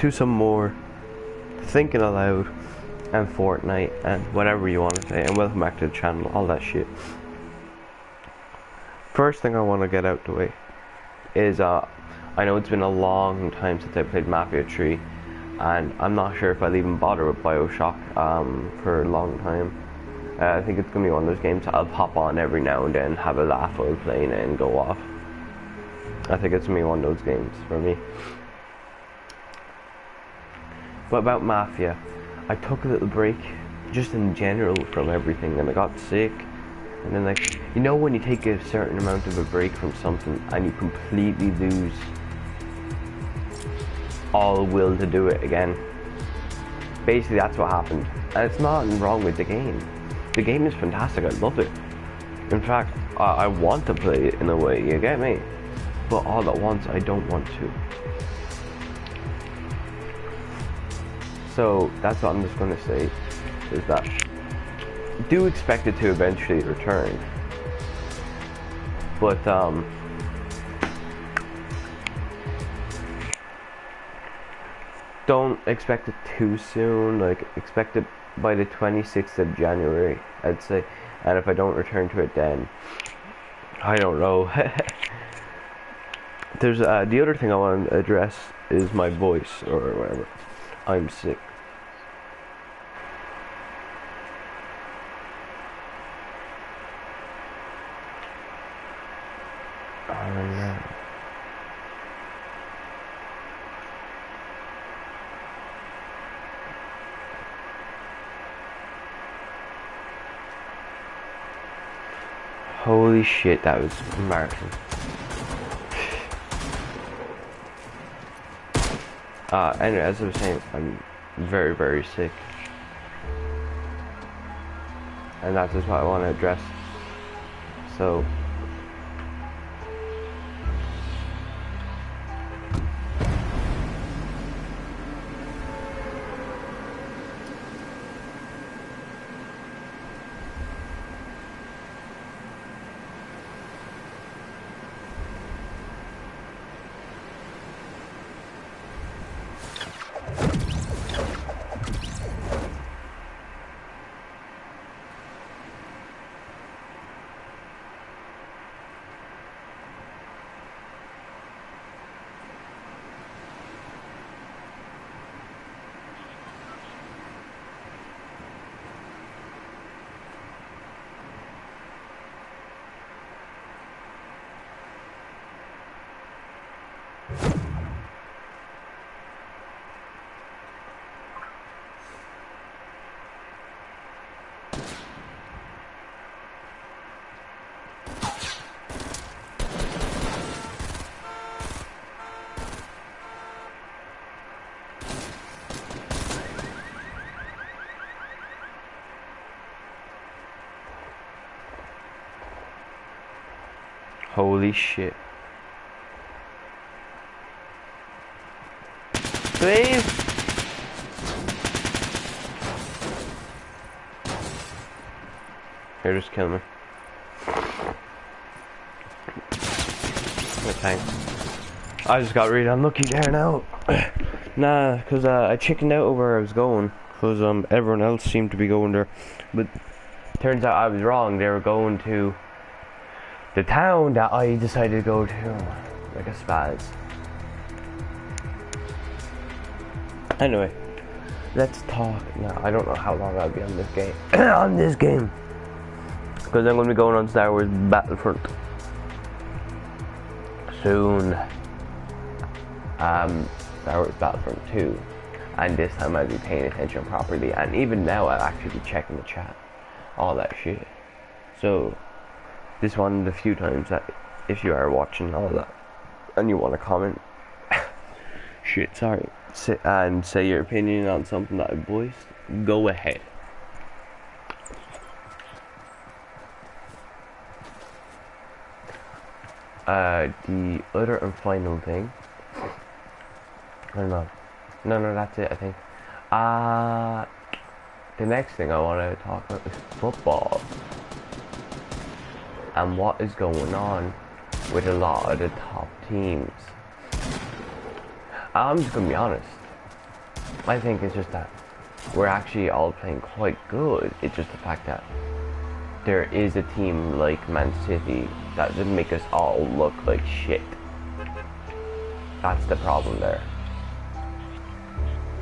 to some more Thinking Aloud and Fortnite and whatever you want to say, and welcome back to the channel, all that shit. First thing I want to get out the way is I know it's been a long time since I played Mafia 3, and I'm not sure if I'll even bother with Bioshock for a long time. I think it's going to be one of those games I'll pop on every now and then, have a laugh while playing it and go off. I think it's going to be one of those games for me. But about Mafia, I took a little break just in general from everything, and I got sick. And then, like, you know when you take a certain amount of a break from something and you completely lose all will to do it again? Basically that's what happened, and it's nothing wrong with the game. The game is fantastic, I love it. In fact, I want to play it in a way, you get me? But all at once, I don't want to. So that's what I'm just going to say, is that do expect it to eventually return. But don't expect it too soon. Like, expect it by the 26th of January, I'd say. And if I don't return to it then, I don't know. There's the other thing I want to address is my voice, or whatever. I'm sick. Oh no. Holy shit, that was embarrassing. Anyway, as I was saying, I'm very, very sick. And that's just what I want to address. So, holy shit. Please? Here, just kill me. Thanks. I just got really unlucky there now. Nah, because I chickened out of where I was going, because everyone else seemed to be going there. But turns out I was wrong. They were going to the town that I decided to go to, like a spaz. Anyway, let's talk. Now, I don't know how long I'll be on this game. On this game, because I'm going to be going on Star Wars Battlefront soon. Star Wars Battlefront 2, and this time I'll be paying attention properly. And even now, I'll actually be checking the chat, all that shit. So, this one of the few times that if you are watching all that and you want to comment, shit, sorry, and say your opinion on something that I voiced, go ahead. The other and final thing, I don't know. No, that's it, I think. The next thing I want to talk about is football. And what is going on with a lot of the top teams. I'm just gonna be honest. I think it's just that we're actually all playing quite good. It's just the fact that there is a team like Man City that doesn't make us all look like shit. That's the problem there.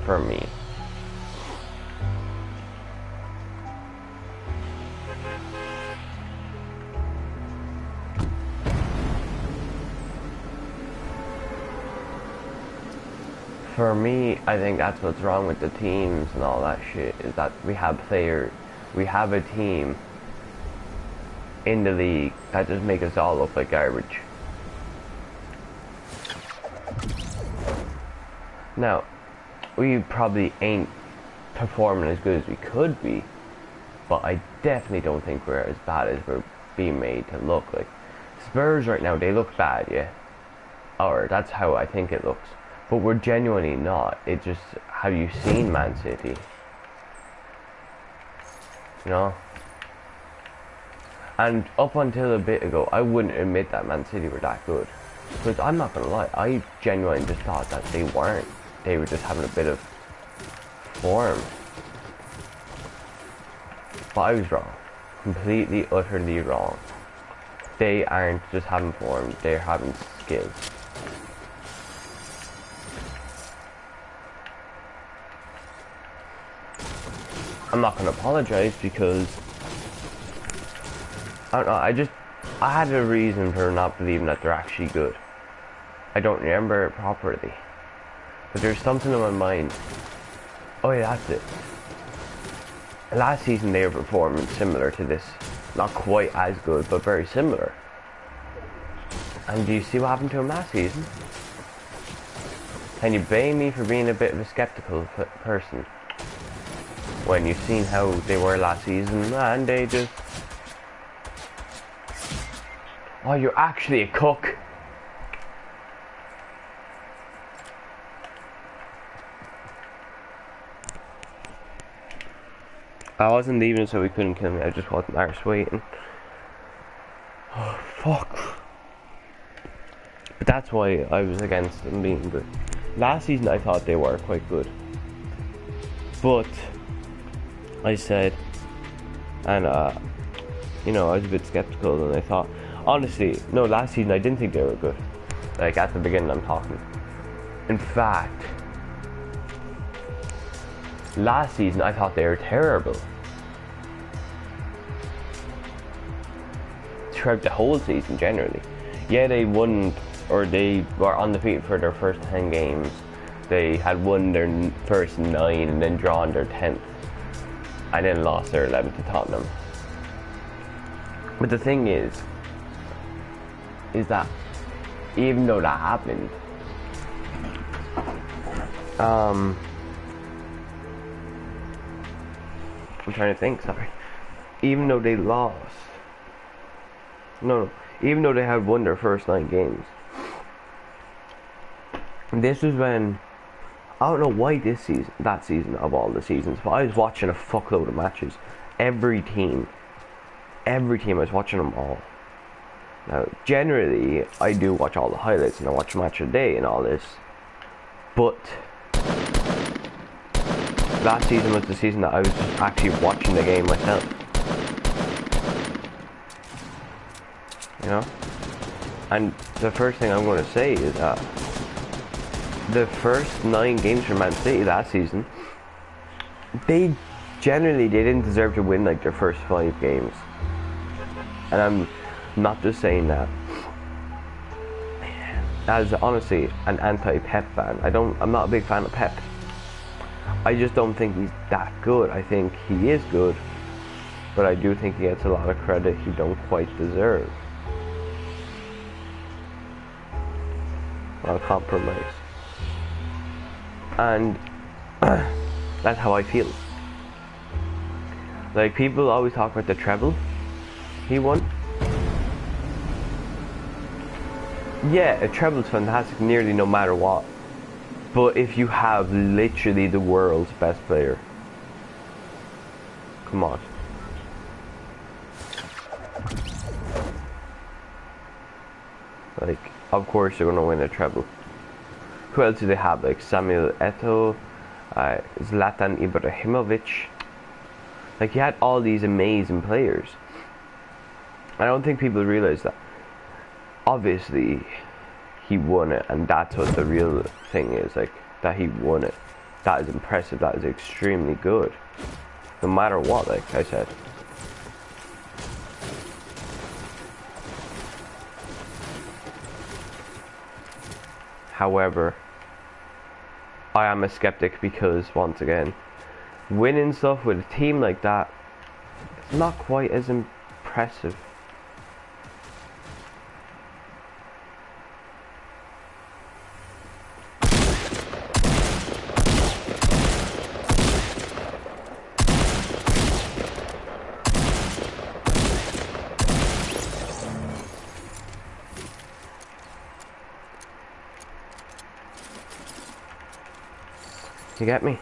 For me. For me, I think that's what's wrong with the teams and all that shit, is that we have a team in the league that just make us all look like garbage. Now, we probably ain't performing as good as we could be, but I definitely don't think we're as bad as we're being made to look. Like, Spurs right now, they look bad, yeah? Or that's how I think it looks. But we're genuinely not. It just, have you seen Man City? You know? And up until a bit ago, I wouldn't admit that Man City were that good. Because I'm not gonna lie, I genuinely just thought that they weren't. They were just having a bit of form. But I was wrong. Completely, utterly wrong. They aren't just having form, they're having skills. I'm not gonna apologize because I don't know, I had a reason for not believing that they're actually good. I don't remember it properly. But there's something in my mind. Oh yeah, that's it. Last season they were performing similar to this. Not quite as good, but very similar. And do you see what happened to them last season? Can you blame me for being a bit of a skeptical person? When you've seen how they were last season, and they just... Oh, you're actually a cook. I wasn't leaving so he couldn't kill me, I just wasn't arse waiting. Oh, fuck. But that's why I was against them being good. Last season I thought they were quite good. But I said, and you know, I was a bit skeptical, and I thought, honestly, no, last season I didn't think they were good. Like, at the beginning I'm talking. In fact, last season I thought they were terrible. Throughout the whole season, generally. Yeah, they won, or they were undefeated for their first 10 games. They had won their first 9 and then drawn their 10th. And then lost their 11th to Tottenham. But the thing is that even though that happened, I'm trying to think, sorry. Even though they lost, even though they had won their first 9 games, this was when, I don't know why that season of all the seasons, but I was watching a fuckload of matches. Every team I was watching them all. Now, generally, I do watch all the highlights and I watch match of the day and all this, but last season was the season that I was just actually watching the game myself. You know? And the first thing I'm going to say is that the first 9 games for Man City last season, they didn't deserve to win like their first 5 games. And I'm not just saying that as honestly an anti-Pep fan. I'm not a big fan of Pep. I just don't think he's that good. I think he is good, but I do think he gets a lot of credit he don't quite deserve. I'll compromise. And that's how I feel. Like, people always talk about the treble he won. Yeah, a treble's fantastic nearly no matter what. But if you have literally the world's best player, come on. Like, of course they're gonna win a treble. Who else do they have? Like Samuel Eto'o, Zlatan Ibrahimovic. Like, he had all these amazing players. I don't think people realize that. Obviously, he won it, and that's what the real thing is, like, that he won it. That is impressive, that is extremely good. No matter what, like I said. However, I am a skeptic because, once again, winning stuff with a team like that, it's not quite as impressive. You get me?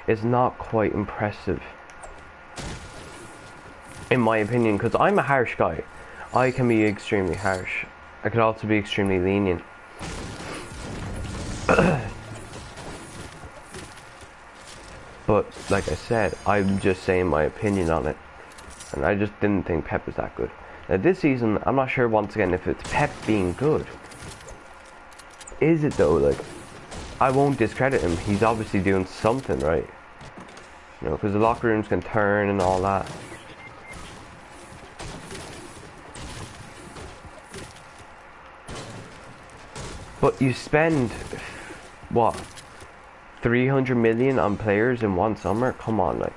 It's not quite impressive, in my opinion, because I'm a harsh guy. I can be extremely harsh. I could also be extremely lenient. But like I said, I'm just saying my opinion on it, and I just didn't think Pep was that good. Now this season, I'm not sure once again if it's Pep being good. Is it though? Like, I won't discredit him. He's obviously doing something right. You know, because the locker rooms can turn and all that. But you spend, what, 300 million on players in one summer? Come on, like.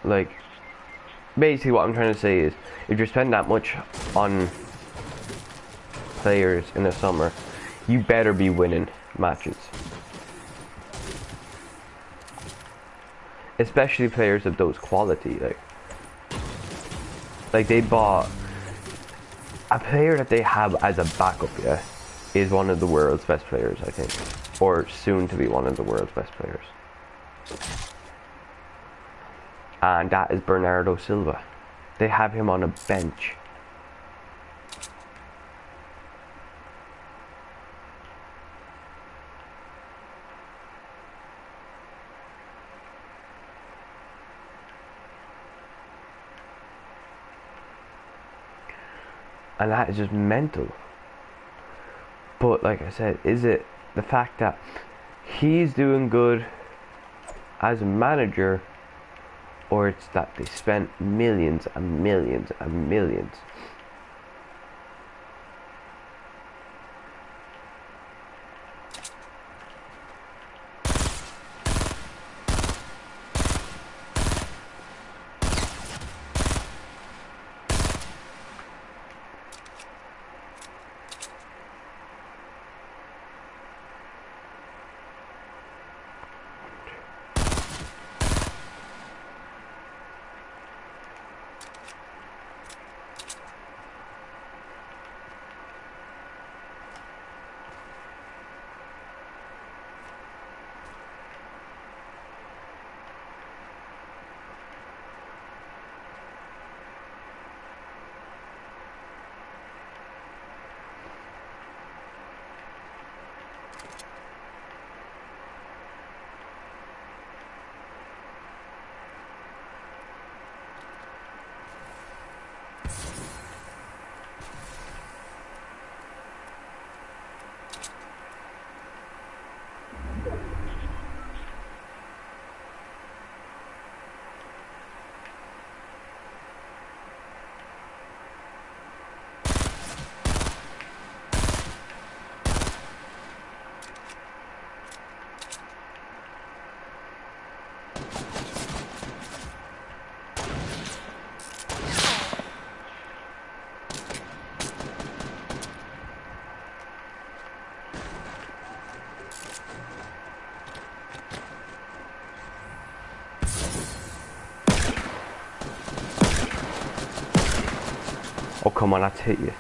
Like, basically what I'm trying to say is, if you spend that much on players in the summer, you better be winning matches. Especially players of those quality, like they bought a player that they have as a backup, yeah, is one of the world's best players, I think, or soon to be one of the world's best players. And that is Bernardo Silva. They have him on a bench. And that is just mental. But like I said, is it the fact that he's doing good as a manager, or it's that they spent millions and millions and millions? Oh, come on, that's hit you.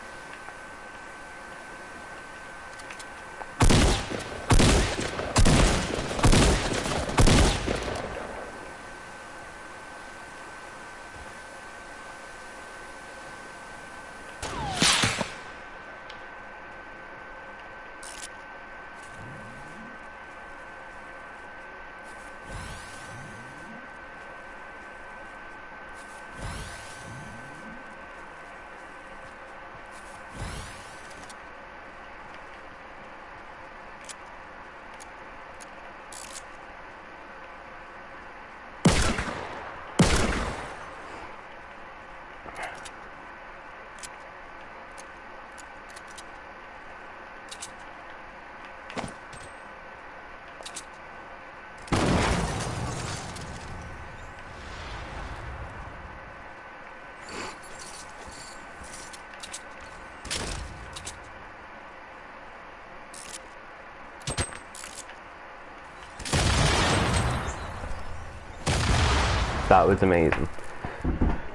That was amazing.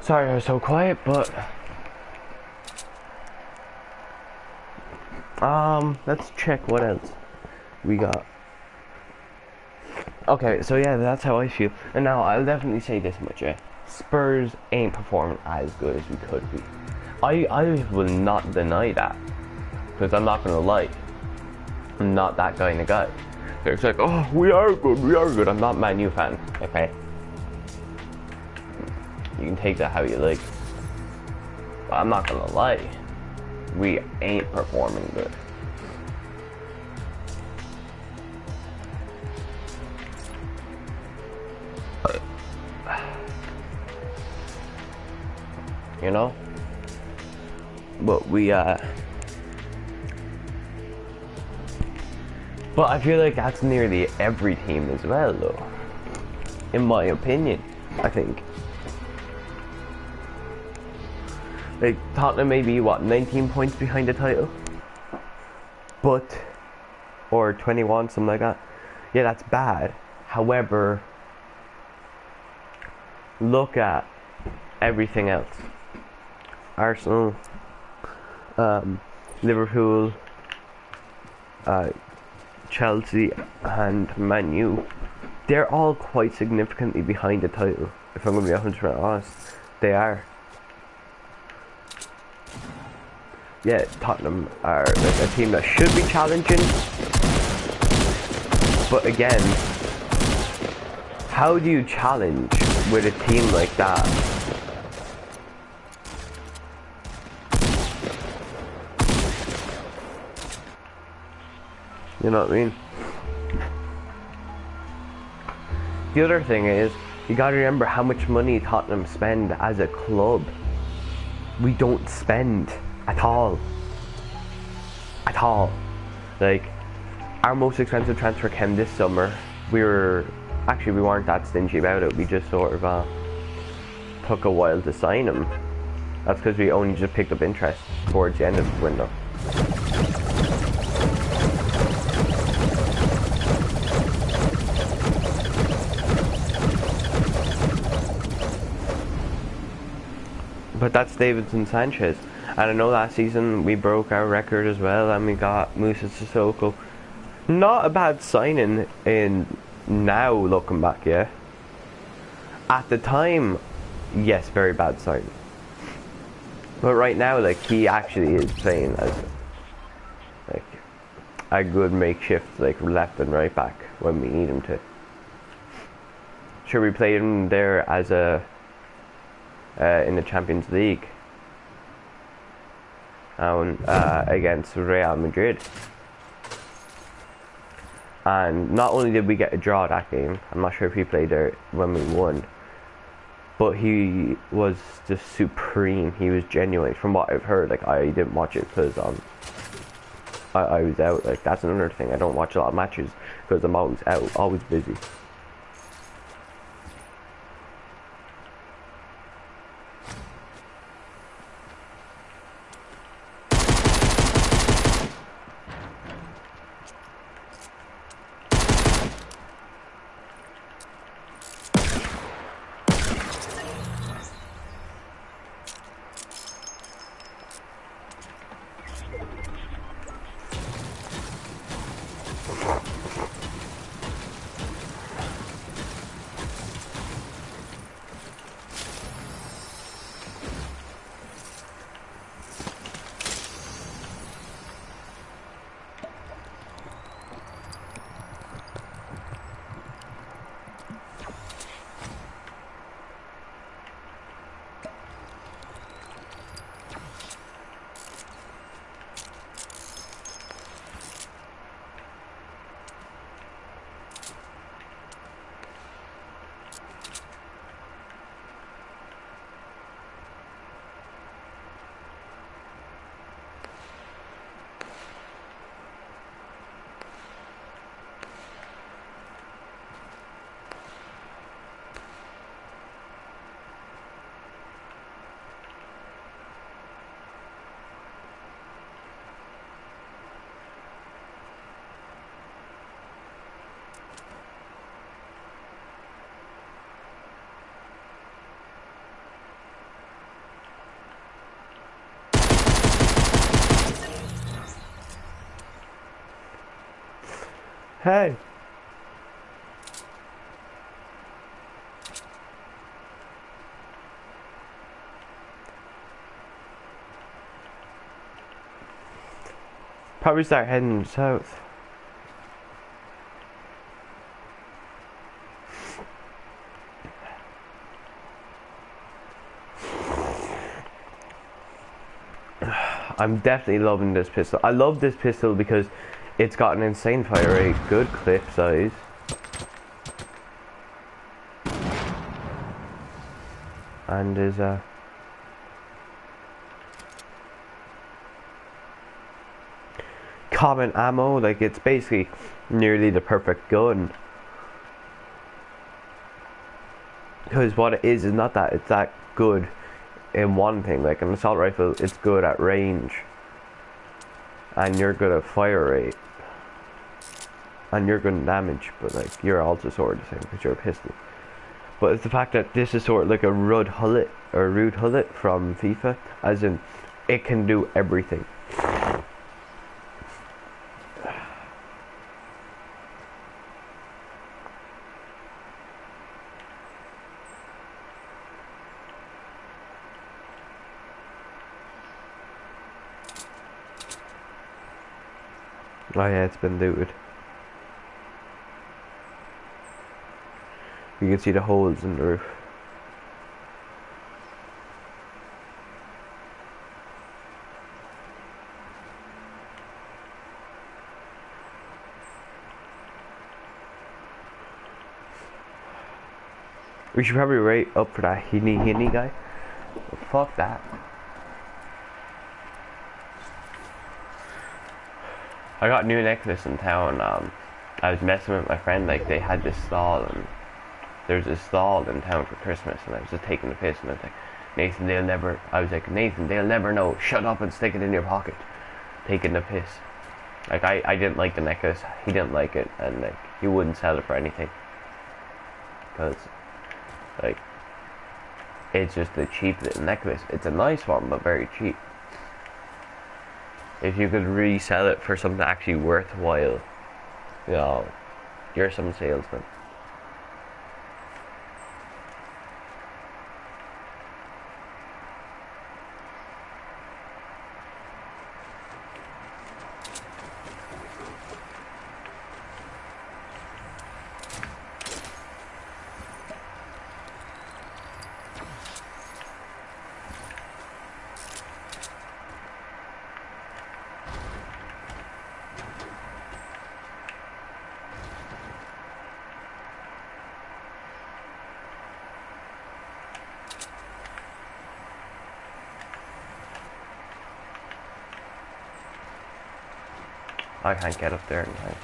Sorry I was so quiet, but let's check what else we got. Okay, so yeah, that's how I feel. And now I'll definitely say this much, yeah. Spurs ain't performing as good as we could be. I will not deny that, because I'm not gonna lie, I'm not that kind of guy. It's like, oh, we are good. I'm not a Man U fan, okay? You can take that how you like. But I'm not gonna lie, we ain't performing good. You know? But but I feel like that's nearly every team as well, though. In my opinion, I think. Like, Tottenham may be, what, 19 points behind the title? But, or 21, something like that. Yeah, that's bad. However, look at everything else. Arsenal, Liverpool, Chelsea and Man U, they're all quite significantly behind the title. If I'm going to be 100% honest, they are. Yeah, Tottenham are like a team that should be challenging, but again, how do you challenge with a team like that? You know what I mean? The other thing is, you gotta remember how much money Tottenham spend as a club. We don't spend at all. At all. Like, our most expensive transfer came this summer. We weren't that stingy about it. We just sort of took a while to sign him. That's because we only just picked up interest towards the end of the window. But that's Davinson Sanchez. And I know last season we broke our record as well, and we got Musa Sissoko. Not a bad signing in now, looking back, yeah. At the time, yes, very bad signing. But right now, like, he actually is playing as like a good makeshift, like, left and right back when we need him to. Sure, we played him there as a in the Champions League against Real Madrid, and not only did we get a draw that game, I'm not sure if he played there when we won, but he was just supreme. He was genuine from what I've heard. Like, I didn't watch it because I was out. Like, that's another thing, I don't watch a lot of matches because I'm always out, always busy. Hey! Probably start heading south. I'm definitely loving this pistol. I love this pistol because it's got an insane fire rate, good clip size. And is common ammo, like it's basically nearly the perfect gun. Because what it is not that it's that good in one thing. Like an assault rifle, it's good at range, and you're good at fire rate, and you're good at damage, but like you're also sort of the same because you're a pistol. But it's the fact that this is sort of like a Rude Hullet from FIFA, as in it can do everything. Oh yeah, it's been looted. You can see the holes in the roof. We should probably rate up for that Hinny guy. But fuck that. I got a new necklace in town. I was messing with my friend, like they had this stall, and there's a stall in town for Christmas, and I was just taking the piss, and I was like, Nathan, they'll never know. Shut up and stick it in your pocket. Taking the piss. Like I didn't like the necklace, he didn't like it, and like he wouldn't sell it for anything. Because like it's just a cheap little necklace. It's a nice one, but very cheap. If you could resell it for something actually worthwhile, you know, you're some salesman. I can't get up there in time.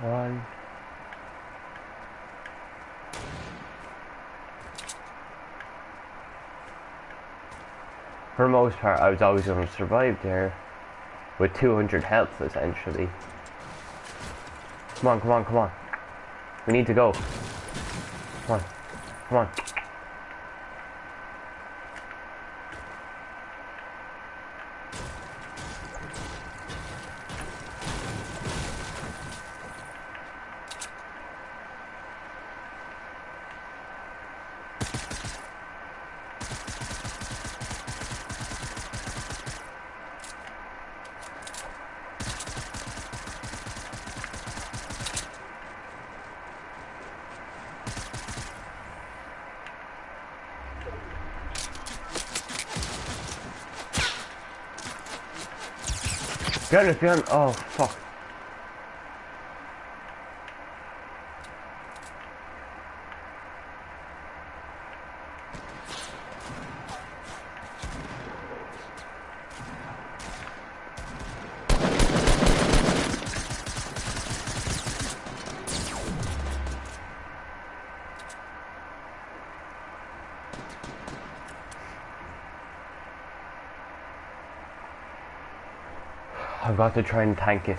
One. For the most part, I was always going to survive there with 200 health, essentially. Come on, come on, come on. We need to go. Come on, come on. Behind us. Oh, fuck. I've got to try and tank it.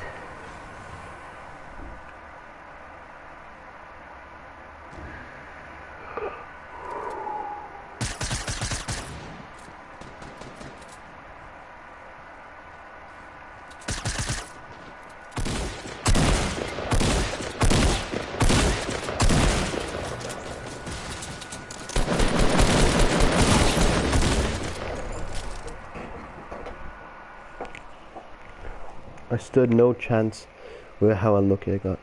I stood no chance with how unlucky I got.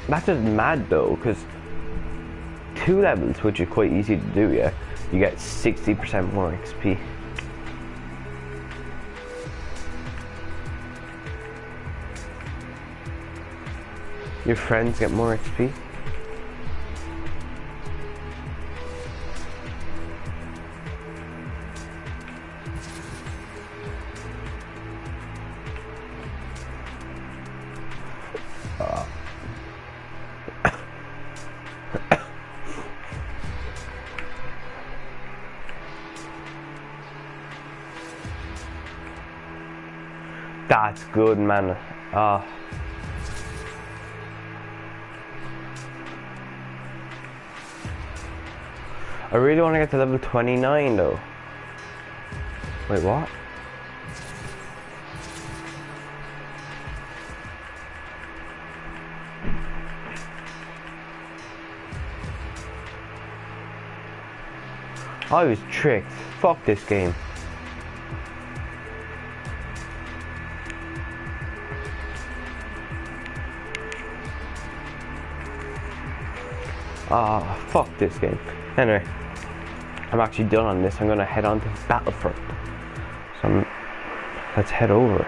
That's just mad though, because 2 levels, which is quite easy to do, yeah, you get 60% more XP. Your friends get more XP. That's good, man. I really want to get to level 29 though. Wait, what? I was tricked. Fuck this game. Fuck this game. Anyway, I'm actually done on this. I'm gonna head on to Battlefront. So let's head over.